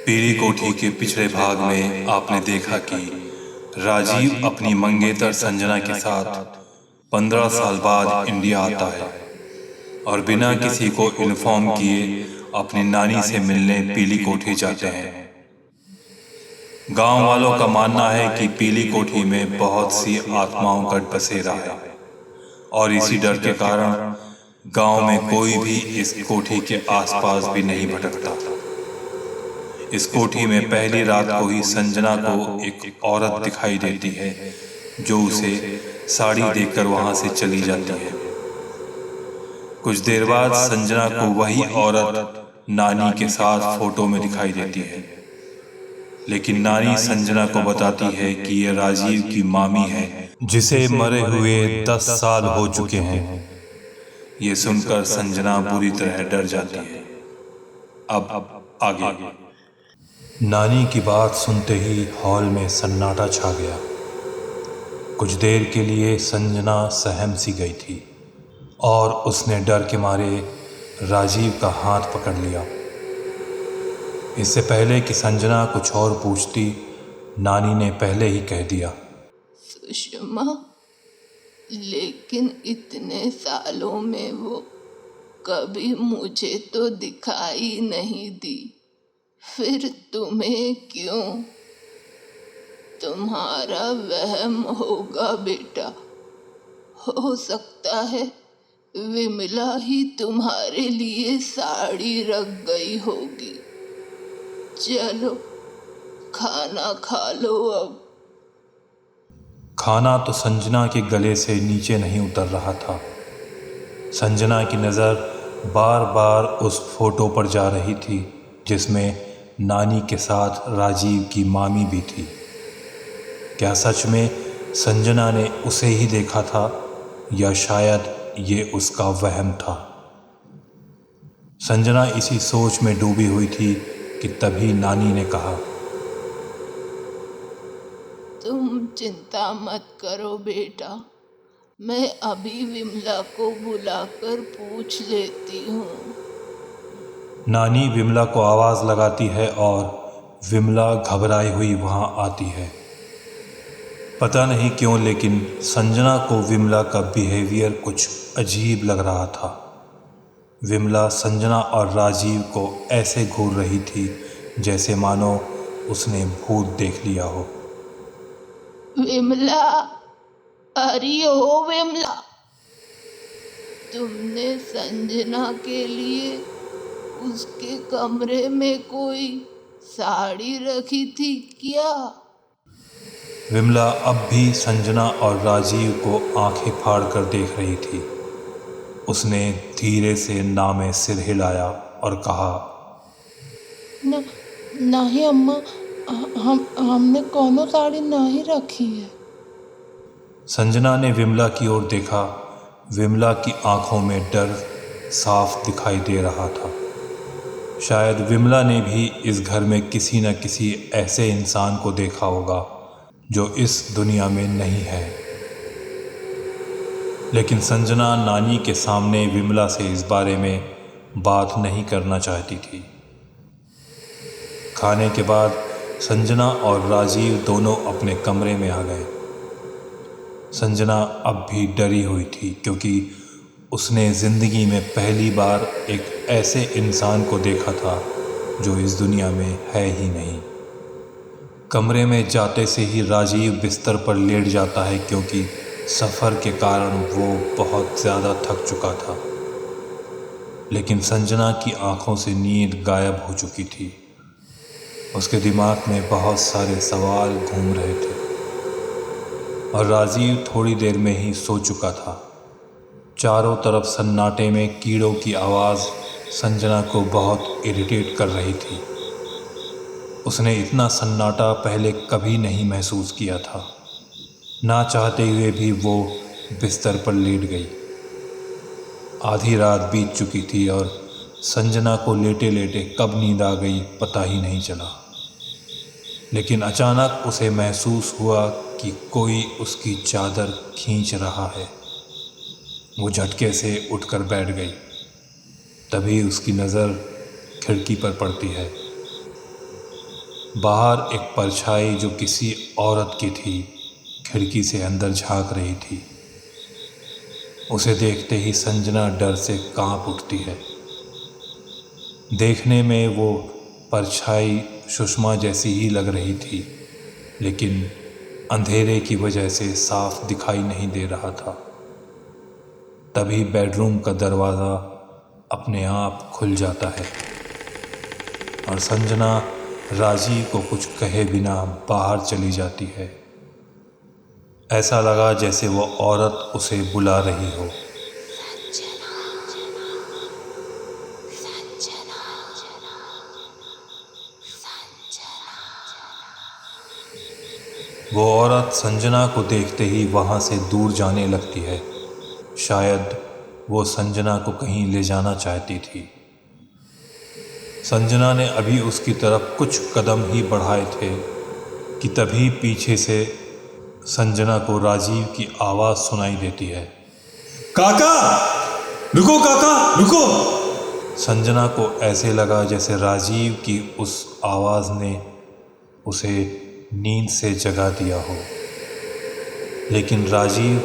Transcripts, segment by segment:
पीली कोठी के पिछले भाग में आपने देखा कि राजीव अपनी मंगेतर संजना के साथ 15 साल बाद इंडिया आता है और बिना किसी को इन्फॉर्म किए अपनी नानी से मिलने पीली कोठी जाते हैं। गांव वालों का मानना है कि पीली कोठी में बहुत सी आत्माओं का बसेरा है और इसी डर के कारण गांव में कोई भी इस कोठी के आसपास भी नहीं भटकता। इस कोठी में पहली रात को ही संजना को एक औरत दिखाई देती है जो उसे साड़ी देकर वहां से चली जाती है। कुछ देर बाद संजना को वही औरत नानी के साथ फोटो में दिखाई देती है, लेकिन नानी संजना को बताती है कि यह राजीव की मामी है जिसे मरे हुए 10 साल हो चुके हैं। ये सुनकर संजना बुरी तरह डर जाती है। अब आगे। नानी की बात सुनते ही हॉल में सन्नाटा छा गया। कुछ देर के लिए संजना सहम सी गई थी और उसने डर के मारे राजीव का हाथ पकड़ लिया। इससे पहले कि संजना कुछ और पूछती, नानी ने पहले ही कह दिया, सुषमा, लेकिन इतने सालों में वो कभी मुझे तो दिखाई नहीं दी, फिर तुम्हें क्यों? तुम्हारा वहम होगा बेटा। हो सकता है विमला ही तुम्हारे लिए साड़ी रख गई होगी। चलो खाना खा लो अब। खाना तो संजना के गले से नीचे नहीं उतर रहा था। संजना की नज़र बार बार उस फोटो पर जा रही थी जिसमें नानी के साथ राजीव की मामी भी थी। क्या सच में संजना ने उसे ही देखा था या शायद ये उसका वहम था? संजना इसी सोच में डूबी हुई थी कि तभी नानी ने कहा, तुम चिंता मत करो बेटा, मैं अभी विमला को बुलाकर पूछ लेती हूँ। नानी विमला को आवाज़ लगाती है और विमला घबराई हुई वहाँ आती है। पता नहीं क्यों, लेकिन संजना को विमला का बिहेवियर कुछ अजीब लग रहा था। विमला संजना और राजीव को ऐसे घूर रही थी जैसे मानो उसने भूत देख लिया हो। विमला, अरे ओ विमला, तुमने संजना के लिए उसके कमरे में कोई साड़ी रखी थी क्या? विमला अब भी संजना और राजीव को आंखें फाड़ कर देख रही थी। उसने धीरे से ना में सिर हिलाया और कहा, नहीं अम्मा, हमने कोनो साड़ी नहीं रखी है। संजना ने विमला की ओर देखा। विमला की आंखों में डर साफ दिखाई दे रहा था। शायद विमला ने भी इस घर में किसी न किसी ऐसे इंसान को देखा होगा जो इस दुनिया में नहीं है। लेकिन संजना नानी के सामने विमला से इस बारे में बात नहीं करना चाहती थी। खाने के बाद संजना और राजीव दोनों अपने कमरे में आ गए। संजना अब भी डरी हुई थी क्योंकि उसने ज़िंदगी में पहली बार एक ऐसे इंसान को देखा था जो इस दुनिया में है ही नहीं। कमरे में जाते से ही राजीव बिस्तर पर लेट जाता है क्योंकि सफ़र के कारण वो बहुत ज़्यादा थक चुका था। लेकिन संजना की आंखों से नींद गायब हो चुकी थी। उसके दिमाग में बहुत सारे सवाल घूम रहे थे और राजीव थोड़ी देर में ही सो चुका था। चारों तरफ सन्नाटे में कीड़ों की आवाज़ संजना को बहुत इरिटेट कर रही थी। उसने इतना सन्नाटा पहले कभी नहीं महसूस किया था। ना चाहते हुए भी वो बिस्तर पर लेट गई। आधी रात बीत चुकी थी और संजना को लेटे लेटे कब नींद आ गई पता ही नहीं चला। लेकिन अचानक उसे महसूस हुआ कि कोई उसकी चादर खींच रहा है। वो झटके से उठकर बैठ गई। तभी उसकी नज़र खिड़की पर पड़ती है। बाहर एक परछाई जो किसी औरत की थी खिड़की से अंदर झांक रही थी। उसे देखते ही संजना डर से कांप उठती है। देखने में वो परछाई सुषमा जैसी ही लग रही थी, लेकिन अंधेरे की वजह से साफ दिखाई नहीं दे रहा था। तभी बेडरूम का दरवाज़ा अपने आप खुल जाता है और संजना राजीव को कुछ कहे बिना बाहर चली जाती है। ऐसा लगा जैसे वो औरत उसे बुला रही हो। वो औरत संजना को देखते ही वहाँ से दूर जाने लगती है। शायद वो संजना को कहीं ले जाना चाहती थी। संजना ने अभी उसकी तरफ कुछ कदम ही बढ़ाए थे कि तभी पीछे से संजना को राजीव की आवाज़ सुनाई देती है। काका, रुको काका, रुको। संजना को ऐसे लगा जैसे राजीव की उस आवाज़ ने उसे नींद से जगा दिया हो, लेकिन राजीव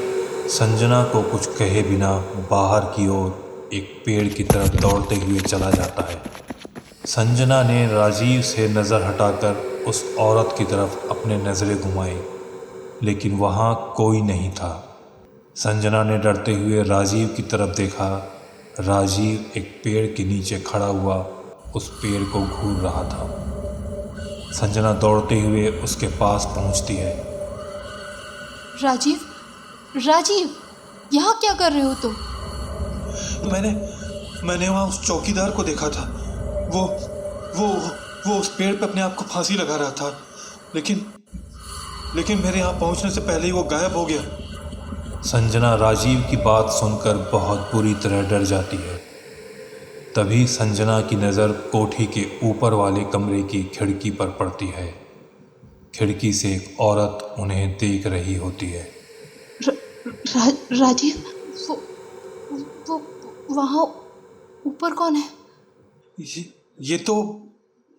संजना को कुछ कहे बिना बाहर की ओर एक पेड़ की तरफ दौड़ते हुए चला जाता है। संजना ने राजीव से नज़र हटाकर उस औरत की तरफ अपने नज़रें घुमाई, लेकिन वहाँ कोई नहीं था। संजना ने डरते हुए राजीव की तरफ देखा। राजीव एक पेड़ के नीचे खड़ा हुआ उस पेड़ को घूर रहा था। संजना दौड़ते हुए उसके पास पहुंचती है। राजीव, राजीव, यहाँ क्या कर रहे हो तुम? मैंने वहाँ उस चौकीदार को देखा था। वो उस पेड़ पे अपने आप को फांसी लगा रहा था, लेकिन मेरे यहाँ पहुँचने से पहले ही वो गायब हो गया। संजना राजीव की बात सुनकर बहुत बुरी तरह डर जाती है। तभी संजना की नज़र कोठी के ऊपर वाले कमरे की खिड़की पर पड़ती है। खिड़की से एक औरत उन्हें देख रही होती है। राजीव, वो वहाँ ऊपर कौन है? ये तो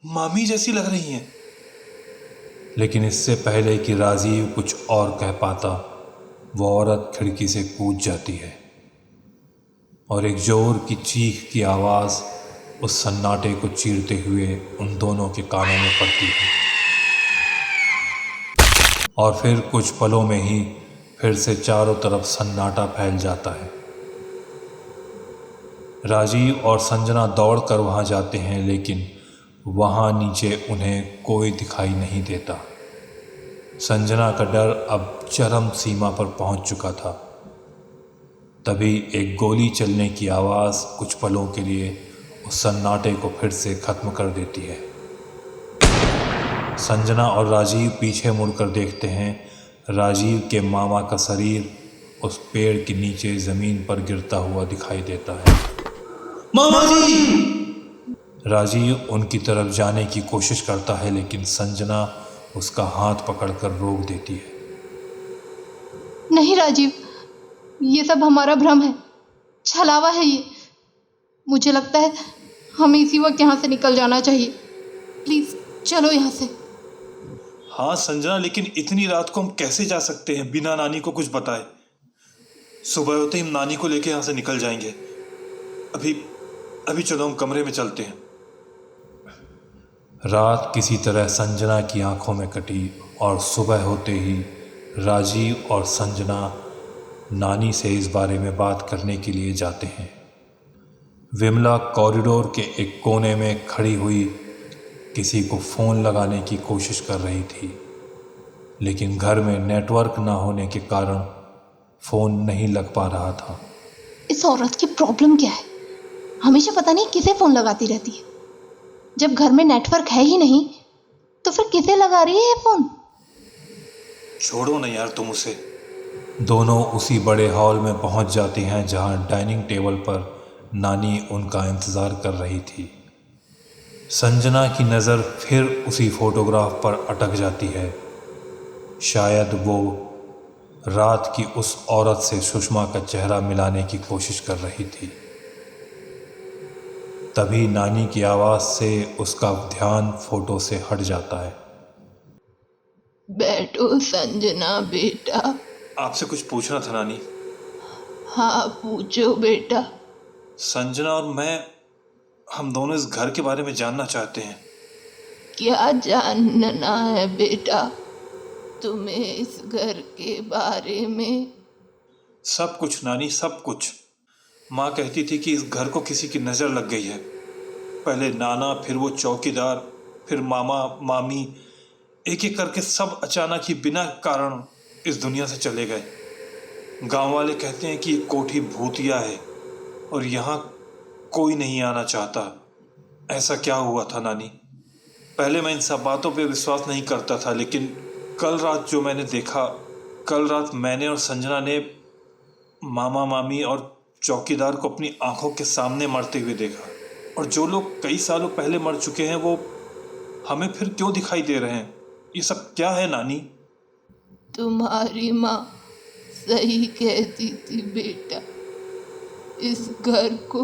मामी जैसी लग रही हैं। लेकिन इससे पहले कि राजीव कुछ और कह पाता, वो औरत खिड़की से कूद जाती है और एक जोर की चीख की आवाज़ उस सन्नाटे को चीरते हुए उन दोनों के कानों में पड़ती है। और फिर कुछ पलों में ही फिर से चारों तरफ सन्नाटा फैल जाता है। राजीव और संजना दौड़कर वहाँ जाते हैं, लेकिन वहाँ नीचे उन्हें कोई दिखाई नहीं देता। संजना का डर अब चरम सीमा पर पहुँच चुका था। तभी एक गोली चलने की आवाज़ कुछ पलों के लिए उस सन्नाटे को फिर से ख़त्म कर देती है। संजना और राजीव पीछे मुड़कर देखते हैं। राजीव के मामा का शरीर उस पेड़ के नीचे ज़मीन पर गिरता हुआ दिखाई देता है। मामा जी! राजीव उनकी तरफ जाने की कोशिश करता है, लेकिन संजना उसका हाथ पकड़कर रोक देती है। नहीं राजीव, ये सब हमारा भ्रम है, छलावा है ये। मुझे लगता है हमें इसी वक्त यहाँ से निकल जाना चाहिए। प्लीज़ चलो यहाँ से। हाँ संजना, लेकिन इतनी रात को हम कैसे जा सकते हैं बिना नानी को कुछ बताए? सुबह होते ही हम नानी को लेके यहाँ से निकल जाएंगे। अभी चलो, हम कमरे में चलते हैं। रात किसी तरह संजना की आंखों में कटी और सुबह होते ही राजीव और संजना नानी से इस बारे में बात करने के लिए जाते हैं। विमला कॉरिडोर के एक कोने में खड़ी हुई किसी को फ़ोन लगाने की कोशिश कर रही थी, लेकिन घर में नेटवर्क ना होने के कारण फ़ोन नहीं लग पा रहा था। इस औरत की प्रॉब्लम क्या है? हमेशा पता नहीं किसे फ़ोन लगाती रहती है। जब घर में नेटवर्क है ही नहीं तो फिर किसे लगा रही है फ़ोन? छोड़ो ना यार तुम उसे। दोनों उसी बड़े हॉल में पहुंच जाते हैं जहां डाइनिंग टेबल पर नानी उनका इंतज़ार कर रही थी। संजना की नज़र फिर उसी फोटोग्राफ पर अटक जाती है। शायद वो रात की उस औरत से सुषमा का चेहरा मिलाने की कोशिश कर रही थी। तभी नानी की आवाज़ से उसका ध्यान फोटो से हट जाता है। बैठो संजना बेटा। आपसे कुछ पूछना था नानी। हाँ पूछो बेटा। संजना और मैं, हम दोनों इस घर के बारे में जानना चाहते हैं। क्या जानना है बेटा तुम्हें इस घर के बारे में? सब कुछ नानी, सब कुछ। माँ कहती थी कि इस घर को किसी की नज़र लग गई है। पहले नाना, फिर वो चौकीदार, फिर मामा मामी, एक एक करके सब अचानक ही बिना कारण इस दुनिया से चले गए। गांव वाले कहते हैं कि ये कोठी भूतिया है और यहाँ कोई नहीं आना चाहता। ऐसा क्या हुआ था नानी? पहले मैं इन सब बातों पे विश्वास नहीं करता था, लेकिन कल रात जो मैंने देखा, कल रात मैंने और संजना ने मामा मामी और चौकीदार को अपनी आंखों के सामने मरते हुए देखा। और जो लोग कई सालों पहले मर चुके हैं वो हमें फिर क्यों दिखाई दे रहे हैं? ये सब क्या है नानी? तुम्हारी माँ सही कहती थी बेटा, इस घर को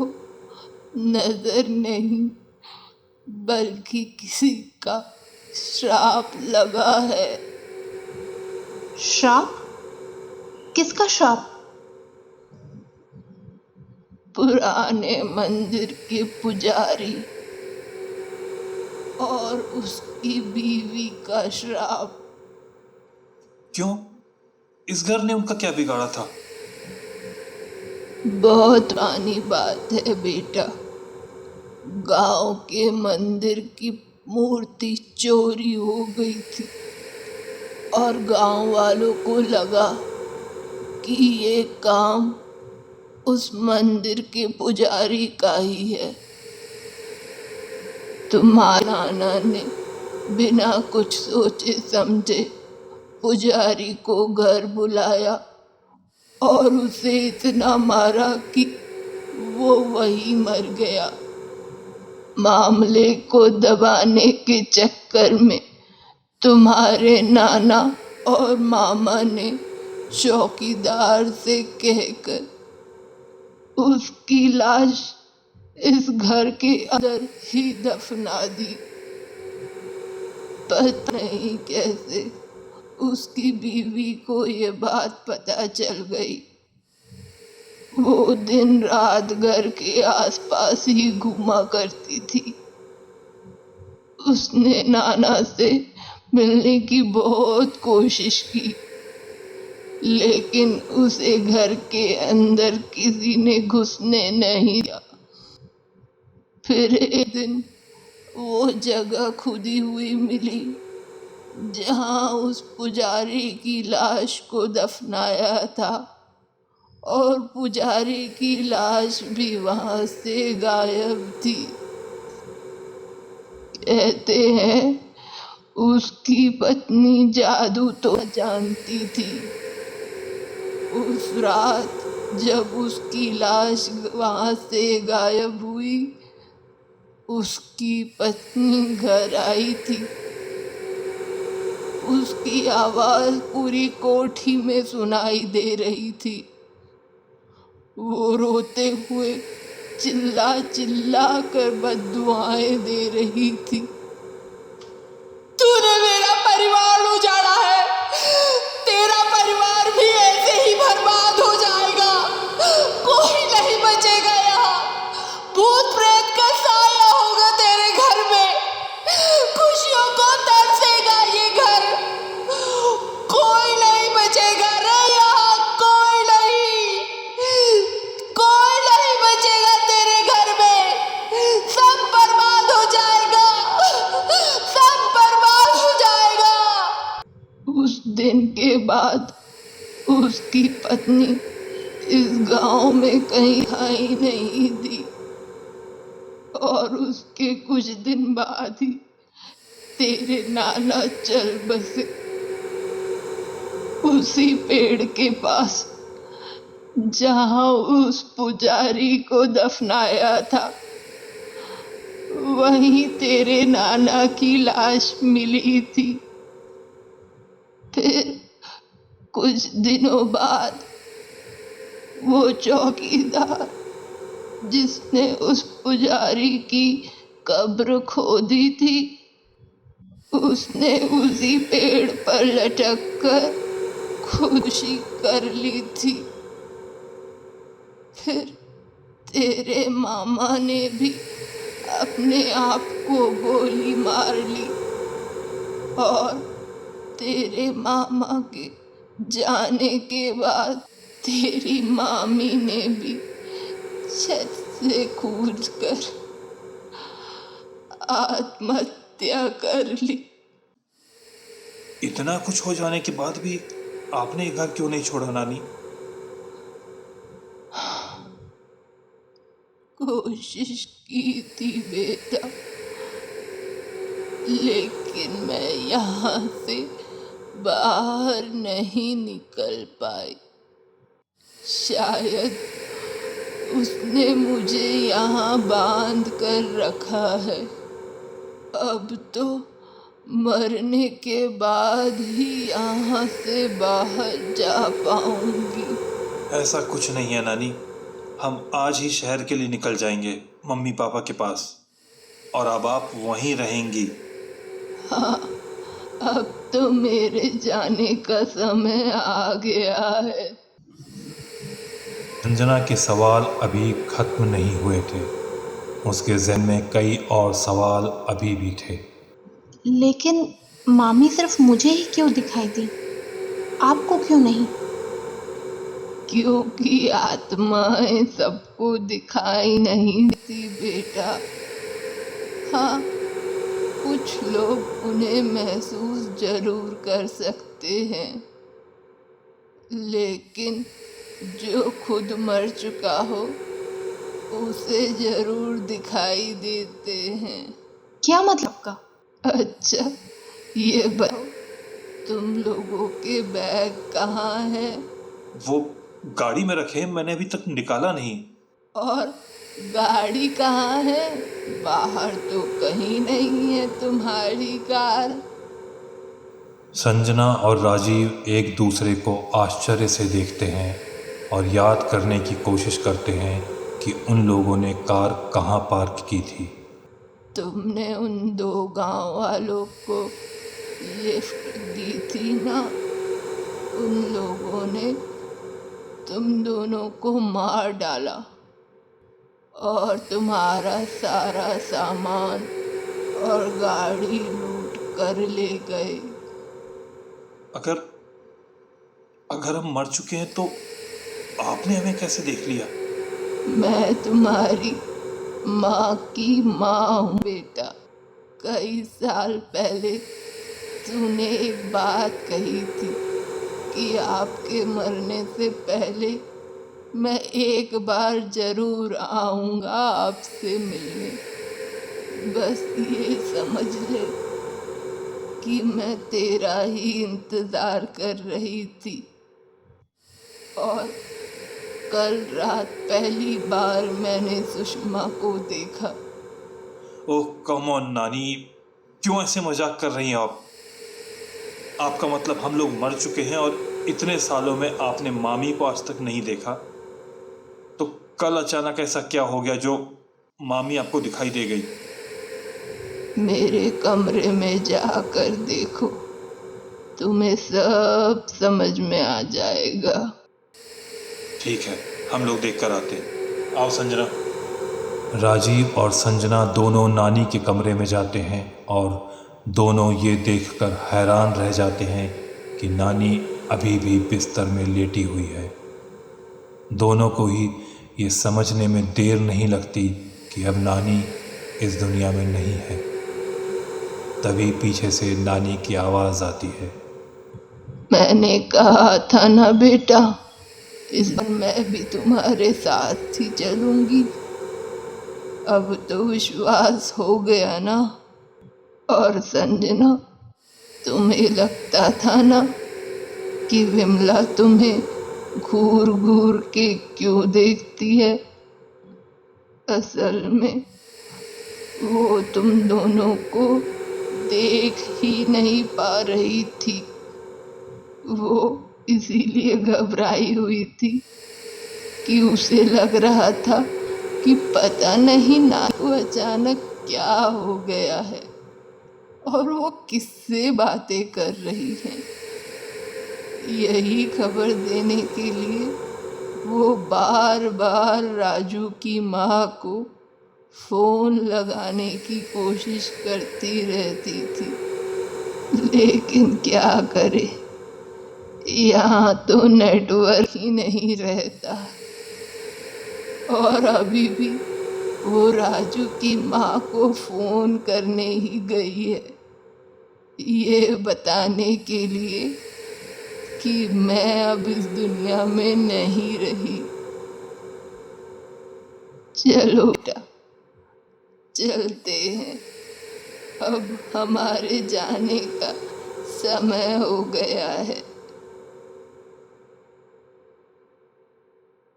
नजर नहीं बल्कि किसी का श्राप लगा है। श्राप? किसका श्राप? पुराने मंदिर के पुजारी और उसकी बीवी का श्राप। क्यों? इस घर ने उनका क्या बिगाड़ा था? बहुत पुरानी बात है बेटा। गांव के मंदिर की मूर्ति चोरी हो गई थी और गांव वालों को लगा कि ये काम उस मंदिर के पुजारी का ही है। तुम्हारे नाना ने बिना कुछ सोचे समझे पुजारी को घर बुलाया और उसे इतना मारा कि वो वही मर गया। मामले को दबाने के चक्कर में तुम्हारे नाना और मामा ने चौकीदार से कहकर उसकी लाश इस घर के अंदर ही दफना दी। पता नहीं कैसे उसकी बीवी को ये बात पता चल गई। वो दिन रात घर के आसपास ही घूमा करती थी। उसने नाना से मिलने की बहुत कोशिश की, लेकिन उसे घर के अंदर किसी ने घुसने नहीं दिया। फिर एक दिन वो जगह खुदी हुई मिली जहां उस पुजारी की लाश को दफनाया था, और पुजारी की लाश भी वहां से गायब थी। कहते हैं उसकी पत्नी जादू तो जानती थी। उस रात जब उसकी लाश वहां से गायब हुई, उसकी पत्नी घर आई थी। उसकी आवाज पूरी कोठी में सुनाई दे रही थी। वो रोते हुए चिल्ला चिल्ला कर बद्दुआएं दे रही थी। तूने मेरा परिवार उजाड़ा है, तेरा परिवार भी ऐसे ही बर्बाद हो जाएगा। कोई नहीं बचेगा यहाँ। भूत प्रेत का साया होगा तेरे घर में। खुशियों को तरसेगा ये घर। कोई नहीं बचेगा रे यहाँ, कोई नहीं बचेगा तेरे घर में। सब बर्बाद हो जाएगा, सब बर्बाद हो जाएगा। उस दिन के बाद उसकी पत्नी इस गांव में कहीं दिखाई नहीं दी, और उसके कुछ दिन बाद ही तेरे नाना चल बसे उसी पेड़ के पास जहां उस पुजारी को दफनाया था। वहीं तेरे नाना की लाश मिली थी। फिर कुछ दिनों बाद वो चौकीदार जिसने उस पुजारी की कब्र खोदी थी, उसने उसी पेड़ पर लटक कर खुदकुशी कर ली थी। फिर तेरे मामा ने भी अपने आप को गोली मार ली और तेरे मामा के जाने के बाद तेरी मामी ने भी छत से कूदकर आत्महत्या कर ली। इतना कुछ हो जाने के बाद भी आपने ये घर क्यों नहीं छोड़ा नानी? कोशिश की थी बेटा, लेकिन मैं यहाँ से बाहर नहीं निकल पाई। शायद उसने मुझे यहाँ बांध कर रखा है। अब तो मरने के बाद ही यहाँ से बाहर जा पाऊंगी। ऐसा कुछ नहीं है नानी, हम आज ही शहर के लिए निकल जाएंगे मम्मी पापा के पास, और अब आप वहीं रहेंगी। हाँ, अब तो मेरे जाने का समय आ गया है। संजना के सवाल अभी खत्म नहीं हुए थे। उसके ज़हन में कई और सवाल अभी भी थे। लेकिन मामी सिर्फ मुझे ही क्यों दिखाई दी, आपको क्यों नहीं? क्योंकि आत्माएं सबको दिखाई नहीं देती बेटा। हाँ, कुछ लोग उन्हें महसूस जरूर कर सकते हैं, लेकिन जो खुद मर चुका हो उसे जरूर दिखाई देते हैं। क्या मतलब का? अच्छा, ये बताओ, तुम लोगों के बैग कहाँ हैं? वो गाड़ी में रखे हैं, मैंने अभी तक निकाला नहीं। और गाड़ी कहाँ है? बाहर तो कहीं नहीं है तुम्हारी कार। संजना और राजीव एक दूसरे को आश्चर्य से देखते हैं और याद करने की कोशिश करते हैं कि उन लोगों ने कार कहाँ पार्क की थी। तुमने उन 2 गांव वालों को लिफ्ट दी थी ना? उन लोगों ने तुम दोनों को मार डाला और तुम्हारा सारा सामान और गाड़ी लूट कर ले गए। अगर हम मर चुके हैं तो आपने हमें कैसे देख लिया? मैं तुम्हारी माँ की माँ हूँ बेटा। कई साल पहले तूने एक बात कही थी कि आपके मरने से पहले मैं एक बार जरूर आऊँगा आपसे मिलने। बस ये समझ ले कि मैं तेरा ही इंतज़ार कर रही थी। और कल रात पहली बार मैंने सुषमा को देखा। ओह कम ऑन नानी, क्यों ऐसे मजाक कर रही हैं आप? आपका मतलब हम लोग मर चुके हैं और इतने सालों में आपने मामी को आज तक नहीं देखा? तो कल अचानक ऐसा क्या हो गया जो मामी आपको दिखाई दे गई? मेरे कमरे में जाकर देखो, तुम्हें सब समझ में आ जाएगा। ठीक है, हम लोग देख कर आते हैं। आओ संजना। राजीव और संजना दोनों नानी के कमरे में जाते हैं और दोनों ये देखकर हैरान रह जाते हैं कि नानी अभी भी बिस्तर में लेटी हुई है। दोनों को ही ये समझने में देर नहीं लगती कि अब नानी इस दुनिया में नहीं है। तभी पीछे से नानी की आवाज़ आती है। मैंने कहा था ना बेटा, इस बार मैं भी तुम्हारे साथ ही चलूंगी। अब तो विश्वास हो गया ना? और संजना, तुम्हें लगता था ना कि विमला तुम्हें घूर घूर के क्यों देखती है? असल में वो तुम दोनों को देख ही नहीं पा रही थी। वो इसीलिए घबराई हुई थी कि उसे लग रहा था कि पता नहीं ना को अचानक क्या हो गया है और वो किससे बातें कर रही है। यही खबर देने के लिए वो बार बार राजू की माँ को फ़ोन लगाने की कोशिश करती रहती थी, लेकिन क्या करे, यहाँ तो नेटवर्क ही नहीं रहता। और अभी भी वो राजू की माँ को फ़ोन करने ही गई है, ये बताने के लिए कि मैं अब इस दुनिया में नहीं रही। चलो बेटा, चलते हैं, अब हमारे जाने का समय हो गया है।